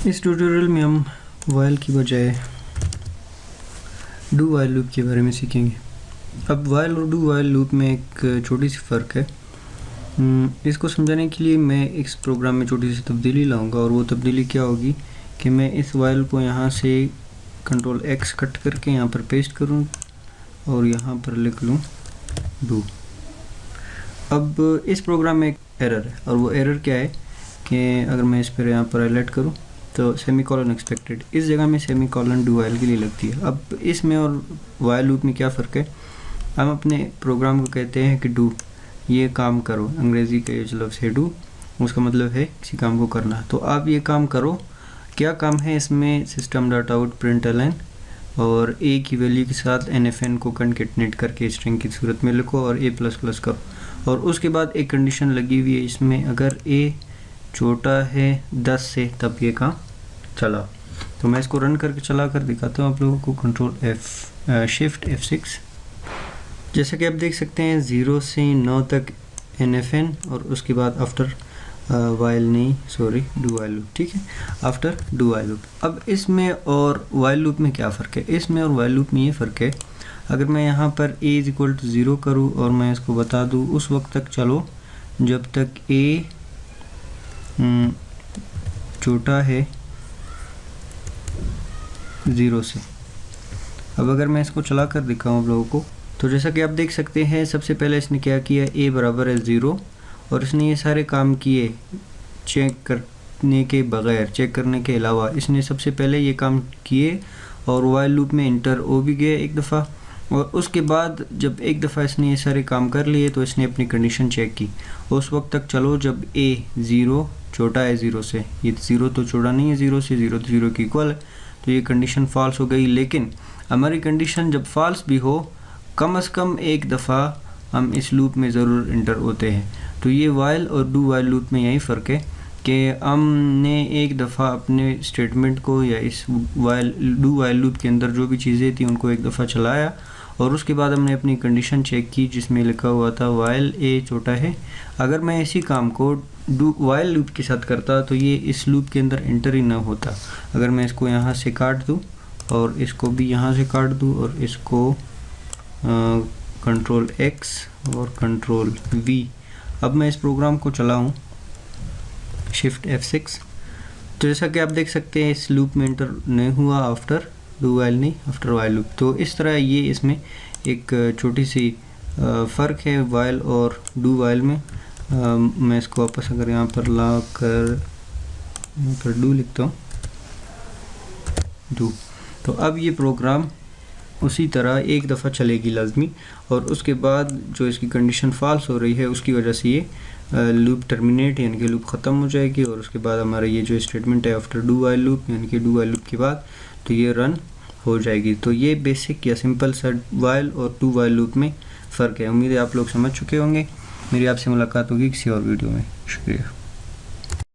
इस ट्यूटोरियल में हम वाइल की बजाय डू वाइल लूप के बारे में सीखेंगे। अब वाइल और डू वाइल लूप में एक छोटी सी फ़र्क है। इसको समझाने के लिए मैं इस प्रोग्राम में छोटी सी तब्दीली लाऊंगा, और वो तब्दीली क्या होगी कि मैं इस वाइल को यहाँ से कंट्रोल X कट करके यहाँ पर पेस्ट करूँ और यहाँ पर लिख लूँ डू। अब इस प्रोग्राम में एक एरर है, और वो एरर क्या है कि अगर मैं इस पर यहाँ पर हाईलाइट करूँ तो सेमीकोलन एक्सपेक्टेड, इस जगह में सेमीकोलन डू वाइल के लिए लगती है। अब इसमें और वाइल लूप में क्या फ़र्क है? हम अपने प्रोग्राम को कहते हैं कि डू ये काम करो, अंग्रेज़ी के लफ्ज़ है डू, उसका मतलब है किसी काम को करना। तो आप ये काम करो, क्या काम है इसमें? सिस्टम डॉट आउट println और a की वैल्यू के साथ nfn को कंकेटनेट करके स्ट्रिंग की सूरत में लिखो और a++ करो, और उसके बाद एक कंडीशन लगी हुई है इसमें, अगर a छोटा है 10 से तब ये काम चला। तो मैं इसको रन करके चला कर दिखाता हूँ आप लोगों को। Control shift F6। जैसा कि आप देख सकते हैं 0 से 9 तक nfn और उसके बाद आफ्टर वाइल नहीं सॉरी डू वाइल लूप, ठीक है, आफ्टर डू वाइल लूप। अब इसमें और वाइल लूप में क्या फ़र्क है? इसमें और वाइल लूप में ये फ़र्क है, अगर मैं यहाँ पर a = 0 करूँ और मैं इसको बता दूँ उस वक्त तक चलो जब तक a छोटा है 0 से। अब अगर मैं इसको चला कर दिखाऊँ आप लोगों को, तो जैसा कि आप देख सकते हैं सबसे पहले इसने क्या किया, a = 0, और इसने ये सारे काम किए चेक करने के बगैर, चेक करने के अलावा इसने सबसे पहले ये काम किए, और वाइल लूप में इंटर ओ भी गया एक दफ़ा, और उसके बाद जब एक दफ़ा इसने ये सारे काम कर लिए तो इसने अपनी कंडीशन चेक की। उस वक्त तक चलो जब a 0 छोटा है 0 से, ये 0 तो छोटा नहीं है 0 से, 0 तो 0 की इक्वल है, तो ये कंडीशन फॉल्स हो गई। लेकिन हमारी कंडीशन जब फॉल्स भी हो, कम से कम एक दफ़ा हम इस लूप में ज़रूर इंटर होते हैं। तो ये वाइल और डू वाइल लूप में यही फ़र्क है कि हमने एक दफ़ा अपने स्टेटमेंट को या इस डू वाइल लूप के अंदर जो भी चीज़ें थी उनको एक दफ़ा चलाया, और उसके बाद हमने अपनी कंडीशन चेक की जिसमें लिखा हुआ था वाइल a छोटा है। अगर मैं इसी काम को डू वाइल लूप के साथ करता तो ये इस लूप के अंदर इंटर ही ना होता। अगर मैं इसको यहाँ से काट दूँ और इसको भी यहाँ से काट दूँ और इसको कंट्रोल X और कंट्रोल V, अब मैं इस प्रोग्राम को चलाऊँ शिफ्ट F6, तो जैसा कि आप देख सकते हैं इस लूप में इंटर नहीं हुआ आफ्टर डू वाइल नहीं, आफ्टर वाइल लूप। तो इस तरह ये इसमें एक छोटी सी फ़र्क है वाइल और डू वाइल में। मैं इसको वापस अगर यहाँ पर ला कर यहाँ पर डू लिखता हूँ डू, तो अब ये प्रोग्राम उसी तरह एक दफ़ा चलेगी लाजमी, और उसके बाद जो इसकी कंडीशन फॉल्स हो रही है उसकी वजह से ये लूप टर्मिनेट यानी कि लूप ख़त्म हो जाएगी, और उसके बाद हमारा ये जो स्टेटमेंट है आफ्टर डू वाइल लूप यानी कि डू वाइल लूप के बाद तो ये रन हो जाएगी। तो ये बेसिक या सिंपल सा वाइल और डू वाइल लूप में फ़र्क है। उम्मीद है आप लोग समझ चुके होंगे। मेरी आपसे मुलाकात होगी किसी और वीडियो में। शुक्रिया।